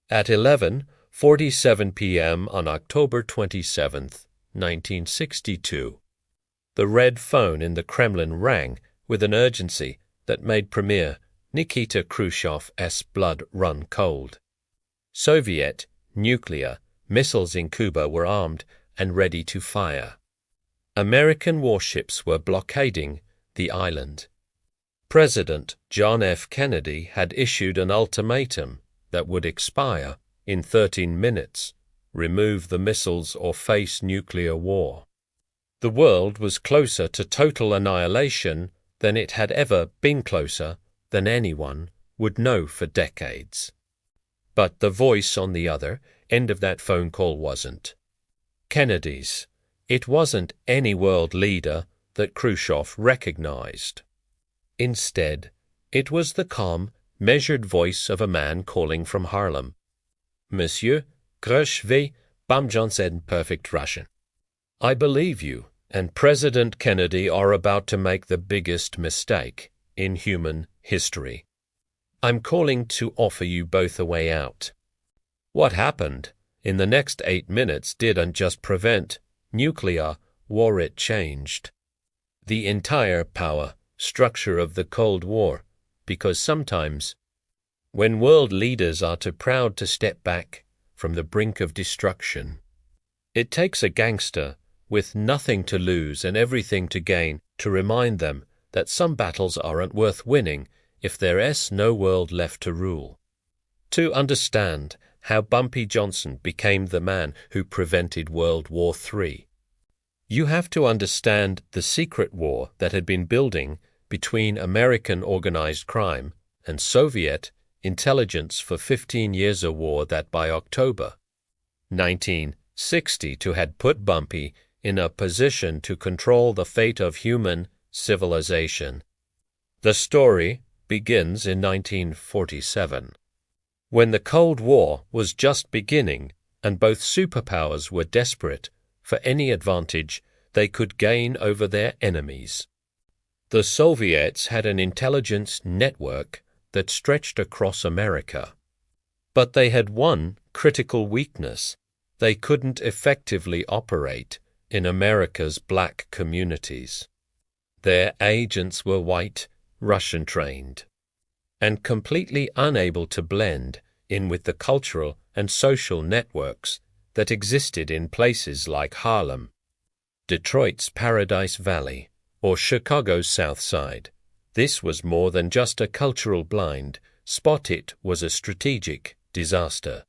At 11:47 p.m. on October 27, 1962, the red phone in the Kremlin rang with an urgency that made Premier Nikita Khrushchev's blood run cold. Soviet nuclear missiles in Cuba were armed and ready to fire. American warships were blockading the island. President John F. Kennedy had issued an ultimatum that would expire in 13 minutes: remove the missiles or face nuclear war. The world was closer to total annihilation than it had ever been, closer than anyone would know for decades. But the voice on the other end of that phone call wasn't Kennedy's. It wasn't any world leader that Khrushchev recognized. Instead, it was the calm, measured voice of a man calling from Harlem. Monsieur Khrushchev, Bumpy Johnson, perfect Russian. I believe you and President Kennedy are about to make the biggest mistake in human history. I'm calling to offer you both a way out. What happened in the next 8 minutes didn't just prevent nuclear war, it changed the entire power structure of the Cold War, because sometimes, when world leaders are too proud to step back from the brink of destruction, it takes a gangster with nothing to lose and everything to gain to remind them that some battles aren't worth winning if there's no world left to rule. To understand how Bumpy Johnson became the man who prevented World War III, you have to understand the secret war that had been building between American organized crime and Soviet intelligence for 15 years, a war that by October 1962 had put Bumpy in a position to control the fate of human civilization. The story begins in 1947, when the Cold War was just beginning and both superpowers were desperate for any advantage they could gain over their enemies. The Soviets had an intelligence network that stretched across America, but they had one critical weakness: they couldn't effectively operate in America's black communities. Their agents were white, Russian-trained, and completely unable to blend in with the cultural and social networks that existed in places like Harlem, Detroit's Paradise Valley, or Chicago's South Side. This was more than just a cultural blind spot, it was a strategic disaster.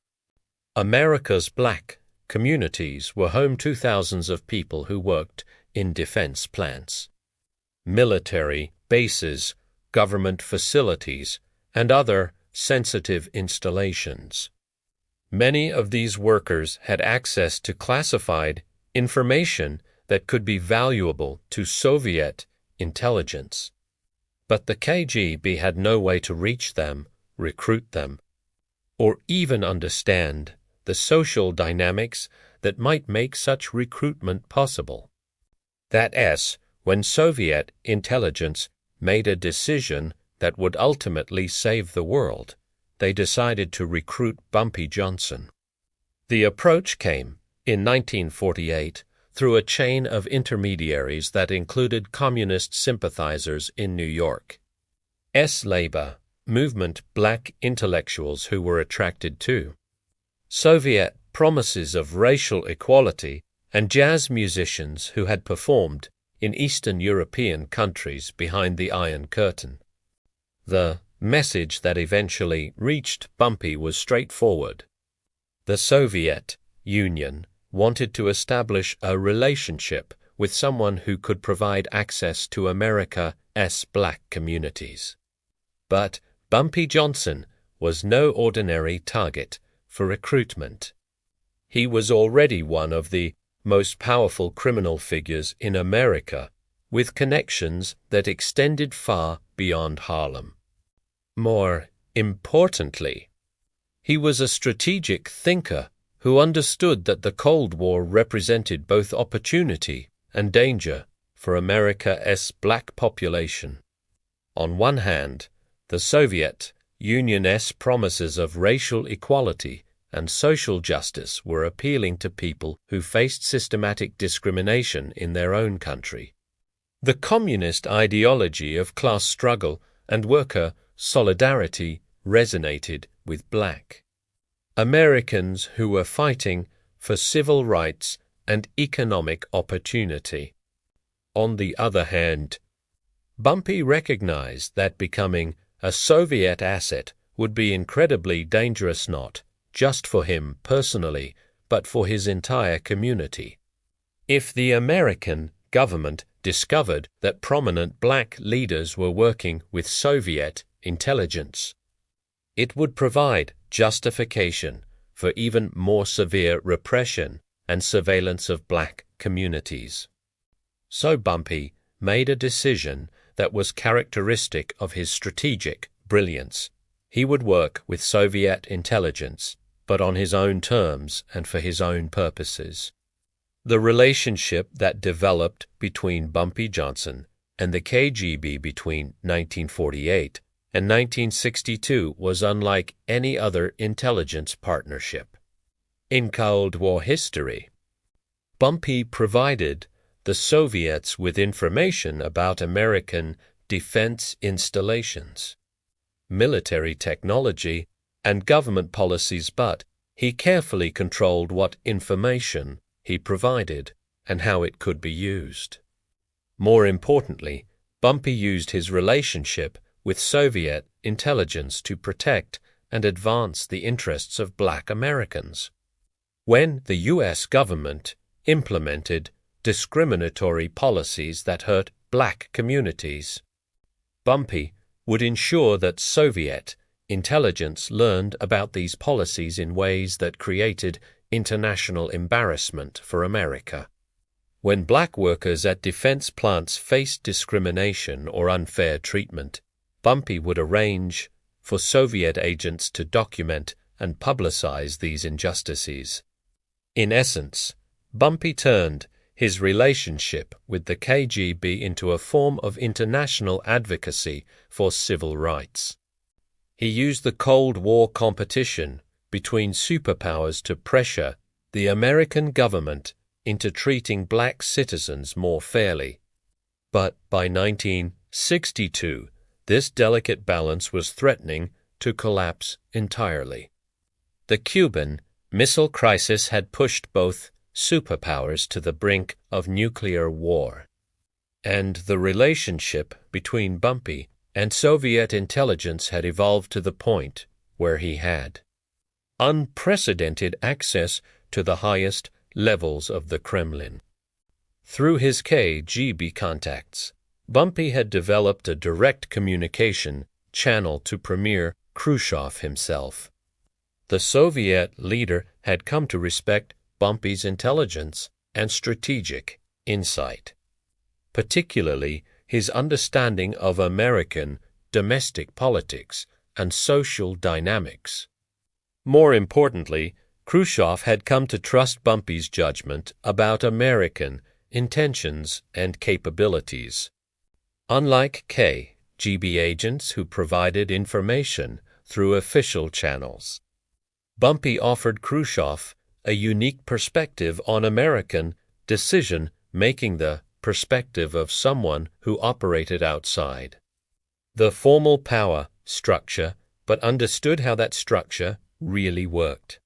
America's black communities were home to thousands of people who worked in defense plants, military bases, government facilities, and other sensitive installations. Many of these workers had access to classified information that could be valuable to Soviet intelligence. But the KGB had no way to reach them, recruit them, or even understand the social dynamics that might make such recruitment possible. That's when Soviet intelligence made a decision that would ultimately save the world. They decided to recruit Bumpy Johnson. The approach came in 1948 through a chain of intermediaries that included communist sympathizers in New York, labor movement black intellectuals who were attracted to Soviet promises of racial equality, and jazz musicians who had performed in Eastern European countries behind the Iron Curtain. The message that eventually reached Bumpy was straightforward. The Soviet Union wanted to establish a relationship with someone who could provide access to America's black communities. But Bumpy Johnson was no ordinary target for recruitment. He was already one of the most powerful criminal figures in America, with connections that extended far beyond Harlem. More importantly, he was a strategic thinker who understood that the Cold War represented both opportunity and danger for America's black population. On one hand, the Soviet Union's promises of racial equality and social justice were appealing to people who faced systematic discrimination in their own country. The communist ideology of class struggle and worker solidarity resonated with black Americans who were fighting for civil rights and economic opportunity. On the other hand, Bumpy recognized that becoming a Soviet asset would be incredibly dangerous not just for him personally, but for his entire community. If the American government discovered that prominent black leaders were working with Soviet intelligence, it would provide justification for even more severe repression and surveillance of black communities. So Bumpy made a decision that was characteristic of his strategic brilliance. He would work with Soviet intelligence, but on his own terms and for his own purposes. The relationship that developed between Bumpy Johnson and the KGB between 1948 and 1962 was unlike any other intelligence partnership. In Cold War history, Bumpy provided the Soviets with information about American defense installations, military technology, and government policies, but he carefully controlled what information he provided and how it could be used. More importantly, Bumpy used his relationship with Soviet intelligence to protect and advance the interests of black Americans. When the U.S. government implemented discriminatory policies that hurt black communities, Bumpy would ensure that Soviet intelligence learned about these policies in ways that created international embarrassment for America. When black workers at defense plants faced discrimination or unfair treatment, Bumpy would arrange for Soviet agents to document and publicize these injustices. In essence, Bumpy turned his relationship with the KGB into a form of international advocacy for civil rights. He used the Cold War competition between superpowers to pressure the American government into treating black citizens more fairly. But by 1962, this delicate balance was threatening to collapse entirely. The Cuban Missile Crisis had pushed both superpowers to the brink of nuclear war, and the relationship between Bumpy and Soviet intelligence had evolved to the point where he had unprecedented access to the highest levels of the Kremlin. Through his KGB contacts, Bumpy had developed a direct communication channel to Premier Khrushchev himself. The Soviet leader had come to respect Bumpy's intelligence and strategic insight, particularly his understanding of American domestic politics and social dynamics. More importantly, Khrushchev had come to trust Bumpy's judgment about American intentions and capabilities. Unlike KGB agents who provided information through official channels, Bumpy offered Khrushchev a unique perspective on American decision-making, the perspective of someone who operated outside the formal power structure but understood how that structure really worked.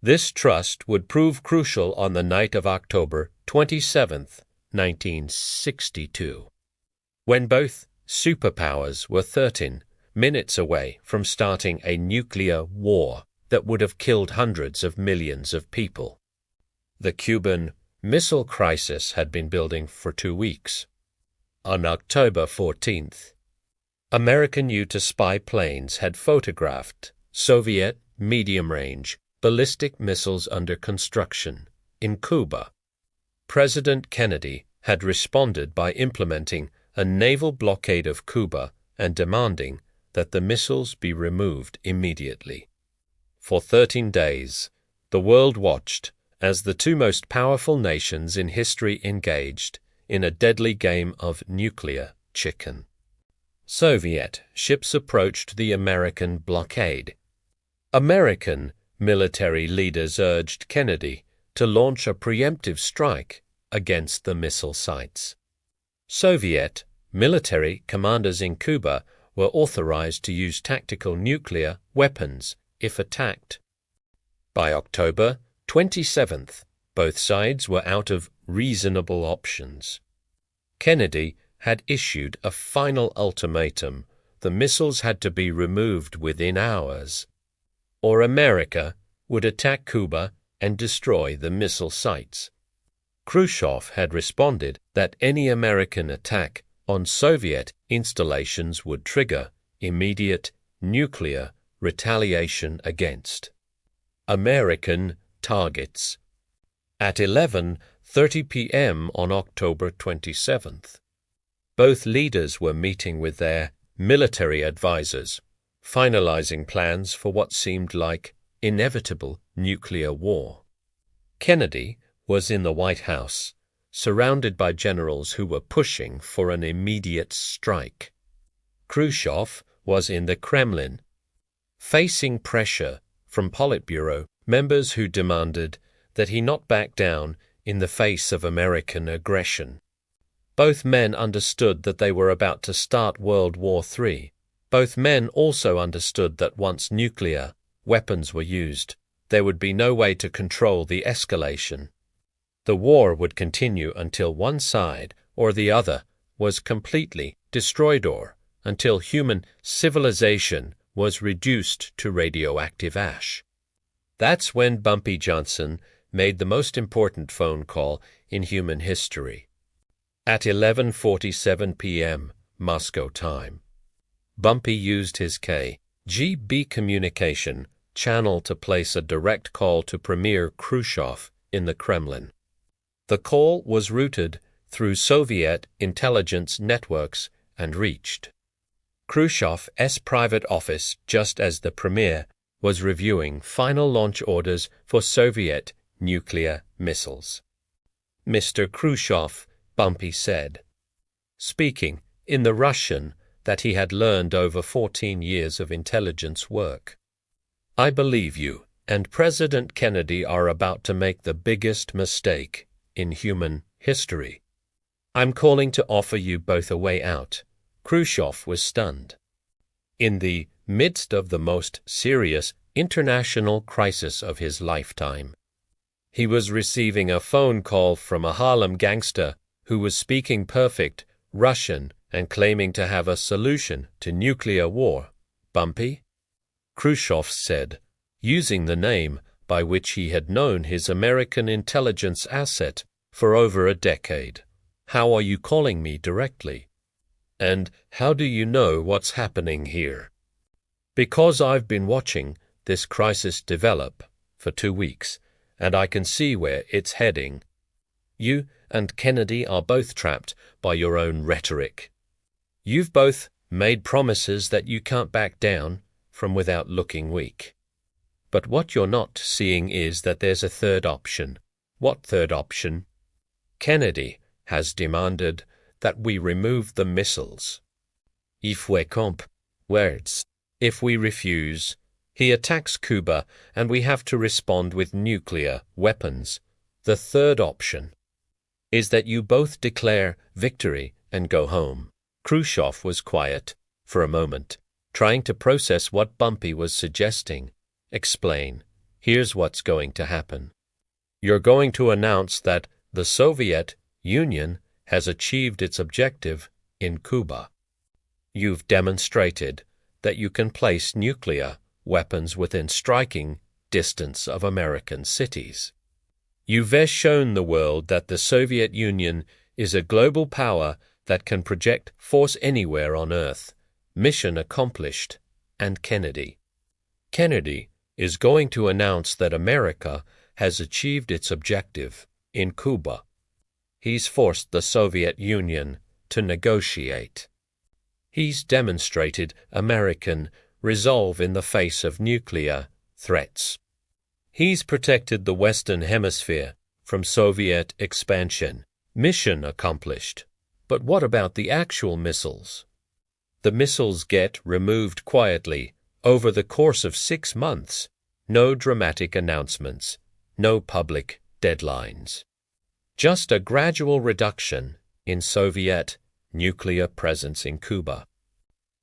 This trust would prove crucial on the night of October 27, 1962, when both superpowers were 13 minutes away from starting a nuclear war that would have killed hundreds of millions of people. The Cuban Missile Crisis had been building for 2 weeks. On October 14th, American U-2 spy planes had photographed Soviet medium-range ballistic missiles under construction in Cuba. President Kennedy had responded by implementing a naval blockade of Cuba and demanding that the missiles be removed immediately. For 13 days, the world watched as the two most powerful nations in history engaged in a deadly game of nuclear chicken. Soviet ships approached the American blockade. American military leaders urged Kennedy to launch a preemptive strike against the missile sites. Soviet military commanders in Cuba were authorized to use tactical nuclear weapons if attacked. By October 27th, both sides were out of reasonable options. Kennedy had issued a final ultimatum. The missiles had to be removed within hours, or America would attack Cuba and destroy the missile sites. Khrushchev had responded that any American attack on Soviet installations would trigger immediate nuclear retaliation against American targets. At 11:30 p.m. on October 27th, both leaders were meeting with their military advisors, finalizing plans for what seemed like inevitable nuclear war. Kennedy was in the White House, surrounded by generals who were pushing for an immediate strike. Khrushchev was in the Kremlin, facing pressure from Politburo members who demanded that he not back down in the face of American aggression. Both men understood that they were about to start World War III. Both men also understood that once nuclear weapons were used, there would be no way to control the escalation. The war would continue until one side or the other was completely destroyed, or until human civilization was reduced to radioactive ash. That's when Bumpy Johnson made the most important phone call in human history. At 11:47 p.m. Moscow time, Bumpy used his KGB communication channel to place a direct call to Premier Khrushchev in the Kremlin. The call was routed through Soviet intelligence networks and reached Khrushchev's private office just as the Premier was reviewing final launch orders for Soviet nuclear missiles. "Mr. Khrushchev," Bumpy said, speaking in the Russian that he had learned over 14 years of intelligence work, "I believe you and President Kennedy are about to make the biggest mistake in human history. I'm calling to offer you both a way out." Khrushchev was stunned. In the midst of the most serious international crisis of his lifetime, he was receiving a phone call from a Harlem gangster who was speaking perfect Russian and claiming to have a solution to nuclear war. "Bumpy," Khrushchev said, using the name by which he had known his American intelligence asset for over a decade. "How are you calling me directly? And how do you know what's happening here?" "Because I've been watching this crisis develop for 2 weeks, and I can see where it's heading. You and Kennedy are both trapped by your own rhetoric. You've both made promises that you can't back down from without looking weak. But what you're not seeing is that there's a third option." "What third option?" "Kennedy has demanded that we remove the missiles. If we camp, words. If we refuse, he attacks Cuba and we have to respond with nuclear weapons. The third option is that you both declare victory and go home." Khrushchev was quiet for a moment, trying to process what Bumpy was suggesting. "Explain. Here's what's going to happen. You're going to announce that the Soviet Union has achieved its objective in Cuba. You've demonstrated that you can place nuclear weapons within striking distance of American cities. You've shown the world that the Soviet Union is a global power that can project force anywhere on Earth. Mission accomplished." And Kennedy is going to announce that America has achieved its objective in Cuba. He's forced the Soviet Union to negotiate. He's demonstrated American resolve in the face of nuclear threats. He's protected the Western Hemisphere from Soviet expansion. Mission accomplished. But what about the actual missiles? The missiles get removed quietly over the course of 6 months. no dramatic announcements, no public deadlines. Just a gradual reduction in Soviet nuclear presence in Cuba.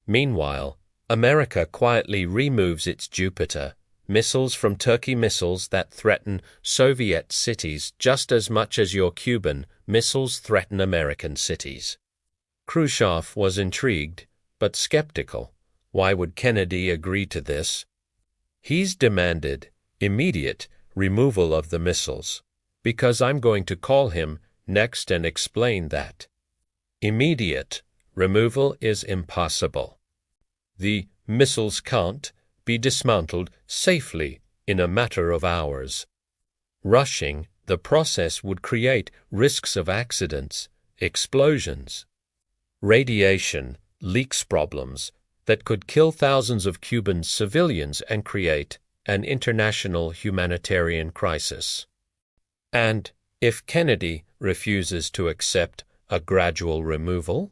Meanwhile, America quietly removes its Jupiter missiles from Turkey missiles that threaten Soviet cities just as much as your Cuban missiles threaten American cities. Khrushchev was intrigued, but skeptical. Why would Kennedy agree to this? He's demanded immediate removal of the missiles, because I'm going to call him next and explain that. Immediate removal is impossible. The missiles can't be dismantled safely in a matter of hours. Rushing the process would create risks of accidents, explosions, radiation, leaks problems that could kill thousands of Cuban civilians and create an international humanitarian crisis. And if Kennedy refuses to accept a gradual removal,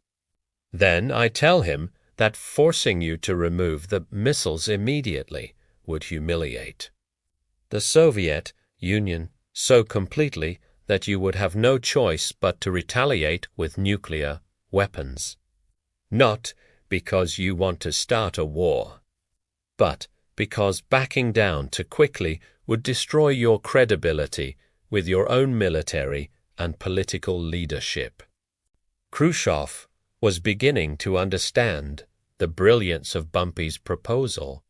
then I tell him that forcing you to remove the missiles immediately would humiliate the Soviet Union so completely that you would have no choice but to retaliate with nuclear weapons. Not because you want to start a war, but because backing down too quickly would destroy your credibility with your own military and political leadership. Khrushchev was beginning to understand the brilliance of Bumpy's proposal.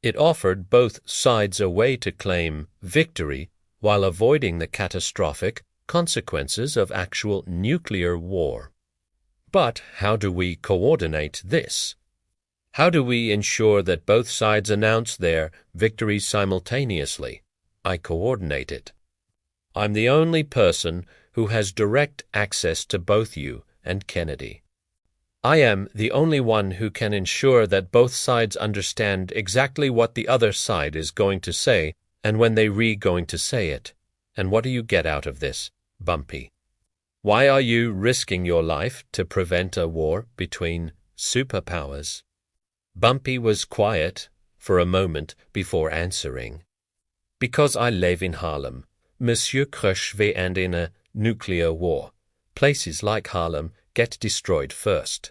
It offered both sides a way to claim victory while avoiding the catastrophic consequences of actual nuclear war. But how do we coordinate this? How do we ensure that both sides announce their victories simultaneously? I coordinate it. I'm the only person who has direct access to both you and Kennedy. I am the only one who can ensure that both sides understand exactly what the other side is going to say and when they're going to say it. And what do you get out of this, Bumpy? Why are you risking your life to prevent a war between superpowers? Bumpy was quiet for a moment before answering. Because I live in Harlem. Monsieur Khrushchev and in a nuclear war. Places like Harlem get destroyed first.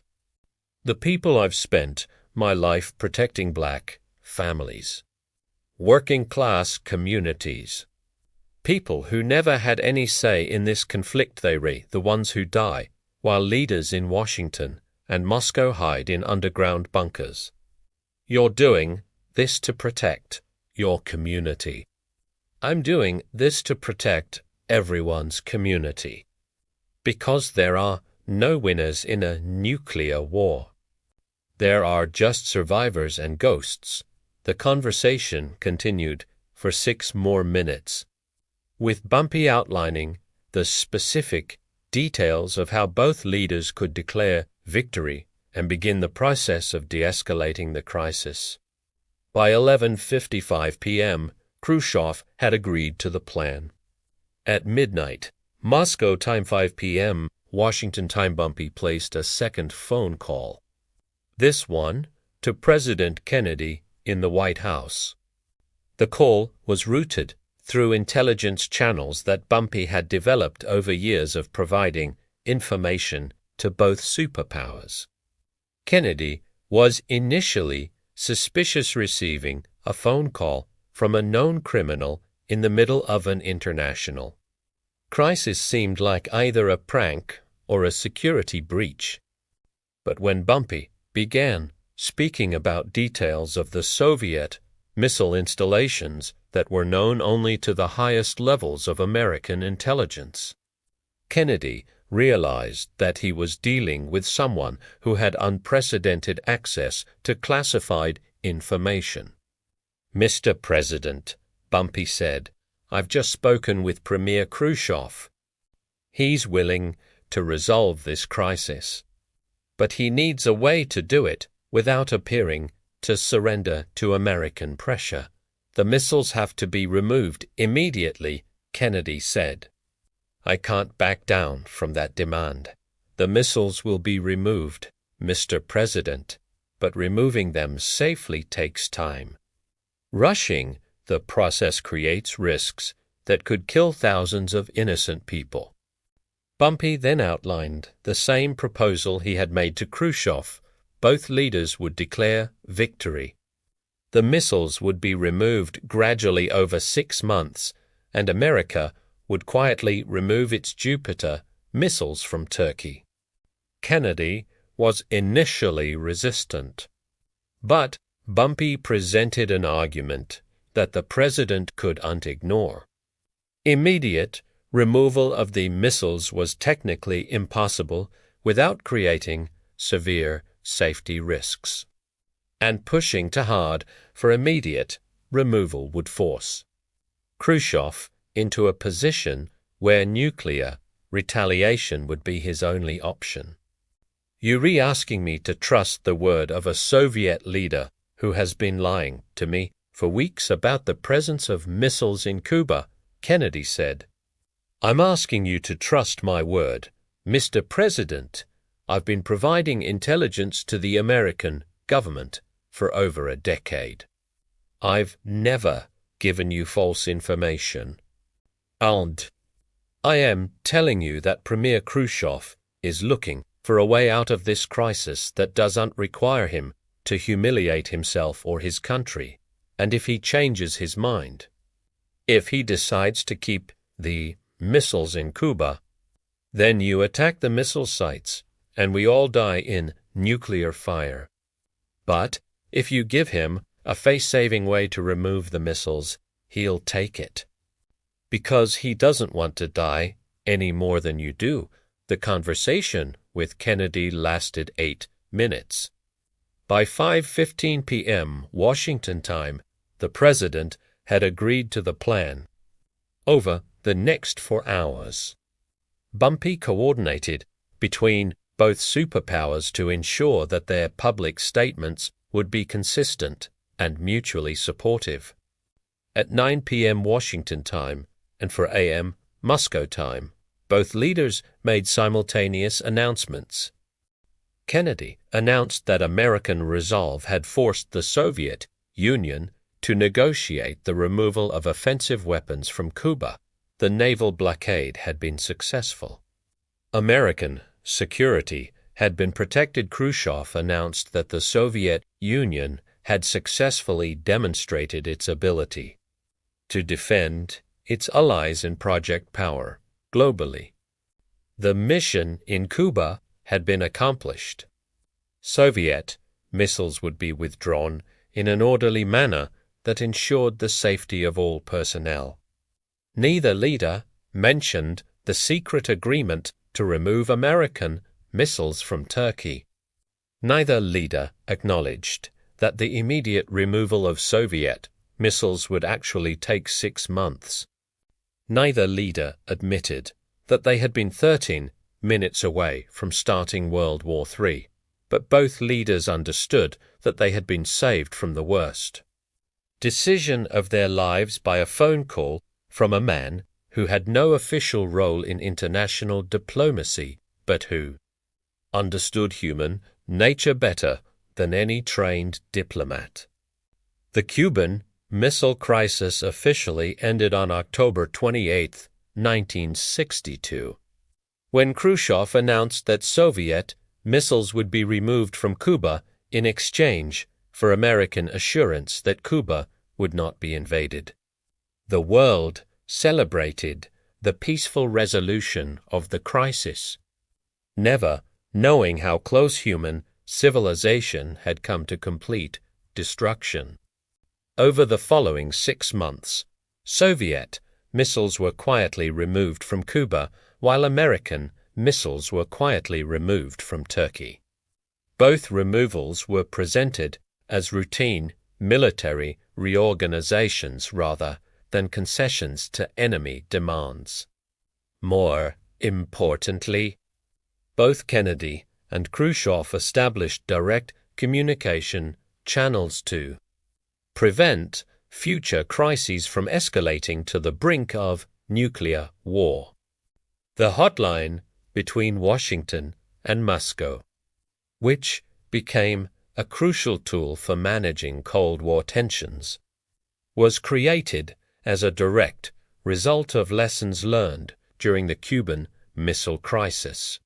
The people I've spent my life protecting black families, working-class communities, people who never had any say in this conflict, the ones who die, while leaders in Washington and Moscow hide in underground bunkers. You're doing this to protect your community. I'm doing this to protect everyone's community. Because there are no winners in a nuclear war. There are just survivors and ghosts. The conversation continued for 6 more minutes, with Bumpy outlining the specific details of how both leaders could declare victory and begin the process of de-escalating the crisis. By 11:55 p.m., Khrushchev had agreed to the plan. At midnight, Moscow time 5 p.m., Washington time, Bumpy placed a second phone call. This one to President Kennedy in the White House. The call was routed through intelligence channels that Bumpy had developed over years of providing information to both superpowers. Kennedy was initially suspicious receiving a phone call from a known criminal in the middle of an international crisis. Seemed like either a prank or a security breach. But when Bumpy began speaking about details of the Soviet missile installations that were known only to the highest levels of American intelligence, Kennedy realized that he was dealing with someone who had unprecedented access to classified information. Mr. President, Bumpy said, I've just spoken with Premier Khrushchev. He's willing to resolve this crisis, but he needs a way to do it without appearing to surrender to American pressure. The missiles have to be removed immediately, Kennedy said. I can't back down from that demand. The missiles will be removed, Mr. President, but removing them safely takes time. Rushing The process creates risks that could kill thousands of innocent people. Bumpy then outlined the same proposal he had made to Khrushchev. Both leaders would declare victory. The missiles would be removed gradually over 6 months, and America would quietly remove its Jupiter missiles from Turkey. Kennedy was initially resistant, but Bumpy presented an argument that the president could ignore. Immediate removal of the missiles was technically impossible without creating severe safety risks, and pushing too hard for immediate removal would force Khrushchev into a position where nuclear retaliation would be his only option. You're asking me to trust the word of a Soviet leader who has been lying to me for weeks about the presence of missiles in Cuba, Kennedy said. I'm asking you to trust my word, Mr. President. I've been providing intelligence to the American government for over a decade. I've never given you false information. And I am telling you that Premier Khrushchev is looking for a way out of this crisis that doesn't require him to humiliate himself or his country, and if he changes his mind, if he decides to keep the missiles in Cuba, then you attack the missile sites and we all die in nuclear fire. But if you give him a face-saving way to remove the missiles, he'll take it. Because he doesn't want to die any more than you do. The conversation with Kennedy lasted 8 minutes. By 5:15 p.m. Washington time, the president had agreed to the plan. Over the next 4 hours, Bumpy coordinated between both superpowers to ensure that their public statements would be consistent and mutually supportive. At 9 p.m. Washington time and 4 a.m. Moscow time, both leaders made simultaneous announcements. Kennedy announced that American resolve had forced the Soviet Union to negotiate the removal of offensive weapons from Cuba. The naval blockade had been successful. American security had been protected. Khrushchev announced that the Soviet Union had successfully demonstrated its ability to defend its allies in Project Power globally. The mission in Cuba had been accomplished. Soviet missiles would be withdrawn in an orderly manner that ensured the safety of all personnel. Neither leader mentioned the secret agreement to remove American missiles from Turkey. Neither leader acknowledged that the immediate removal of Soviet missiles would actually take 6 months. Neither leader admitted that they had been 13 minutes away from starting World War III, but both leaders understood that they had been saved from the worst. Decision of their lives by a phone call from a man who had no official role in international diplomacy, but who understood human nature better than any trained diplomat. The Cuban Missile Crisis officially ended on October 28, 1962, when Khrushchev announced that Soviet missiles would be removed from Cuba in exchange for American assurance that Cuba would not be invaded. The world celebrated the peaceful resolution of the crisis, never knowing how close human civilization had come to complete destruction. Over the following 6 months, Soviet missiles were quietly removed from Cuba, while American missiles were quietly removed from Turkey. Both removals were presented as routine military reorganizations rather than concessions to enemy demands. More importantly, both Kennedy and Khrushchev established direct communication channels to prevent future crises from escalating to the brink of nuclear war. The hotline between Washington and Moscow, which became a crucial tool for managing Cold War tensions, was created as a direct result of lessons learned during the Cuban Missile Crisis.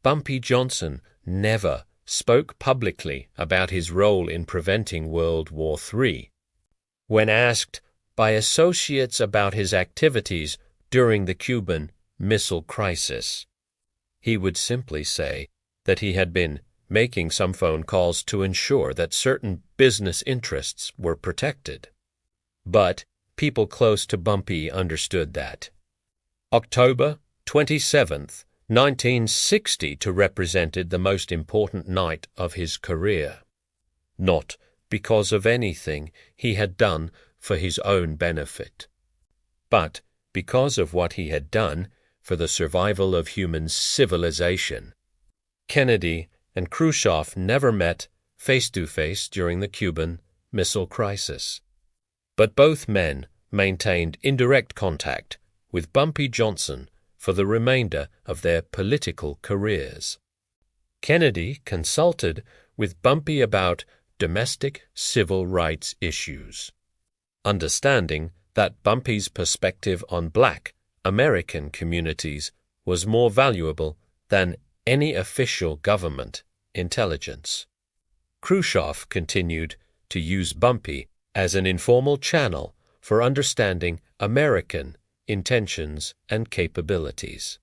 Bumpy Johnson never spoke publicly about his role in preventing World War III. When asked by associates about his activities during the Cuban Missile Crisis, he would simply say that he had been making some phone calls to ensure that certain business interests were protected. But people close to Bumpy understood that. October 27th, 1960 represented the most important night of his career, not because of anything he had done for his own benefit, but because of what he had done for the survival of human civilization. Kennedy and Khrushchev never met face-to-face during the Cuban Missile Crisis, but both men maintained indirect contact with Bumpy Johnson for the remainder of their political careers. Kennedy consulted with Bumpy about domestic civil rights issues, understanding that Bumpy's perspective on Black American communities was more valuable than any official government intelligence. Khrushchev continued to use Bumpy as an informal channel for understanding American intentions and capabilities.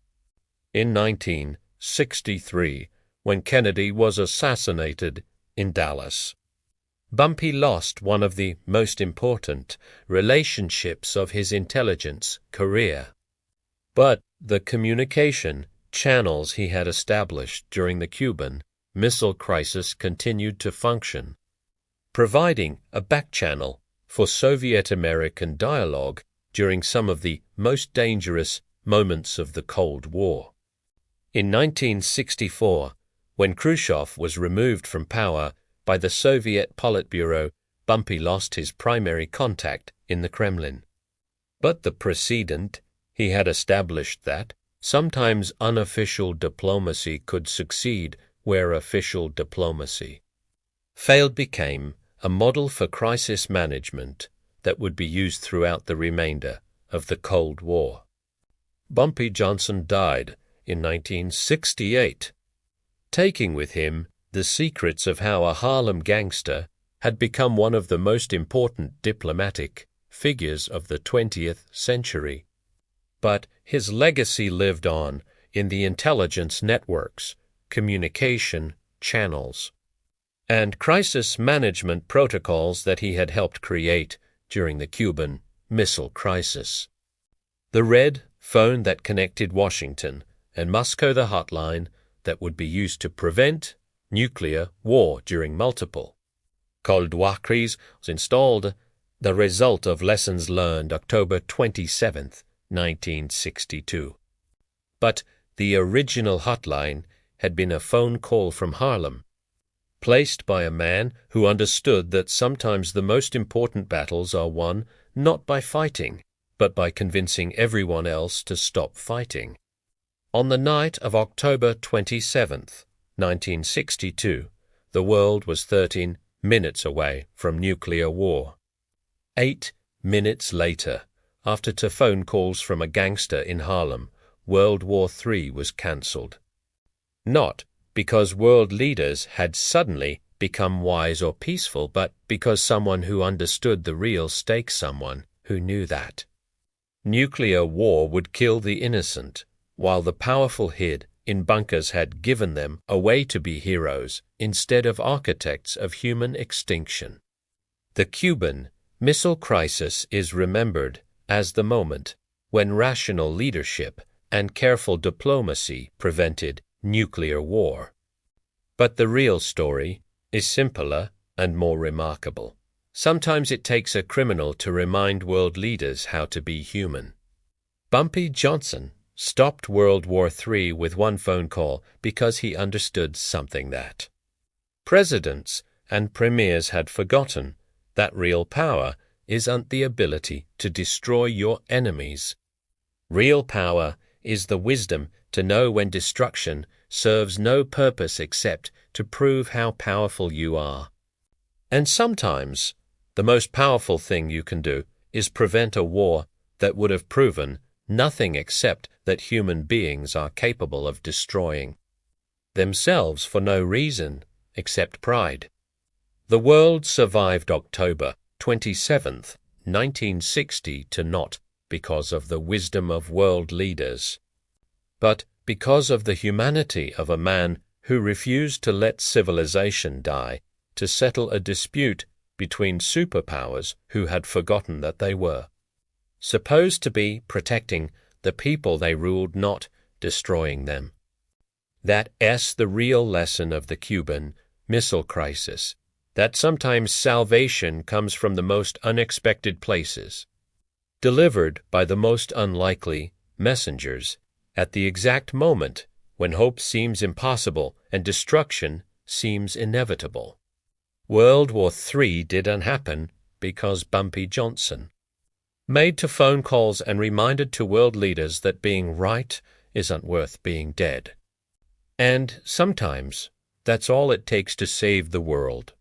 In 1963, when Kennedy was assassinated in Dallas, Bumpy lost one of the most important relationships of his intelligence career. But the communication channels he had established during the Cuban Missile Crisis continued to function, providing a back-channel for Soviet-American dialogue during some of the most dangerous moments of the Cold War. In 1964, when Khrushchev was removed from power by the Soviet Politburo, Bumpy lost his primary contact in the Kremlin. But the precedent he had established that sometimes unofficial diplomacy could succeed where official diplomacy failed became a model for crisis management that would be used throughout the remainder of the Cold War. Bumpy Johnson died in 1968, taking with him the secrets of how a Harlem gangster had become one of the most important diplomatic figures of the 20th century. But his legacy lived on in the intelligence networks, communication channels, and crisis management protocols that he had helped create during the Cuban Missile Crisis. The red phone that connected Washington and Moscow, the hotline that would be used to prevent nuclear war during multiple Cold War crises, was installed, the result of lessons learned October 27, 1962. But the original hotline had been a phone call from Harlem, placed by a man who understood that sometimes the most important battles are won not by fighting, but by convincing everyone else to stop fighting. On the night of October 27, 1962, the world was 13 minutes away from nuclear war. 8 minutes later, after 2 phone calls from a gangster in Harlem, World War III was cancelled. Not because world leaders had suddenly become wise or peaceful, but because someone who understood the real stakes, someone who knew that nuclear war would kill the innocent, while the powerful hid in bunkers had given them a way to be heroes instead of architects of human extinction. The Cuban Missile Crisis is remembered as the moment when rational leadership and careful diplomacy prevented nuclear war. But the real story is simpler and more remarkable. Sometimes it takes a criminal to remind world leaders how to be human. Bumpy Johnson stopped World War III with 1 phone call because he understood something that presidents and premiers had forgotten, that real power isn't the ability to destroy your enemies. Real power is the wisdom to know when destruction serves no purpose except to prove how powerful you are. And sometimes The most powerful thing you can do is prevent a war that would have proven nothing except that human beings are capable of destroying themselves for no reason except pride. The world survived October 27th, 1960 to not because of the wisdom of world leaders, but because of the humanity of a man who refused to let civilization die to settle a dispute between superpowers who had forgotten that they were supposed to be protecting the people they ruled, not destroying them. That's the real lesson of the Cuban Missile Crisis, that sometimes salvation comes from the most unexpected places, delivered by the most unlikely messengers, at the exact moment when hope seems impossible and destruction seems inevitable. World War III didn't happen because Bumpy Johnson made to phone calls and reminded to world leaders that being right isn't worth being dead. And sometimes that's all it takes to save the world.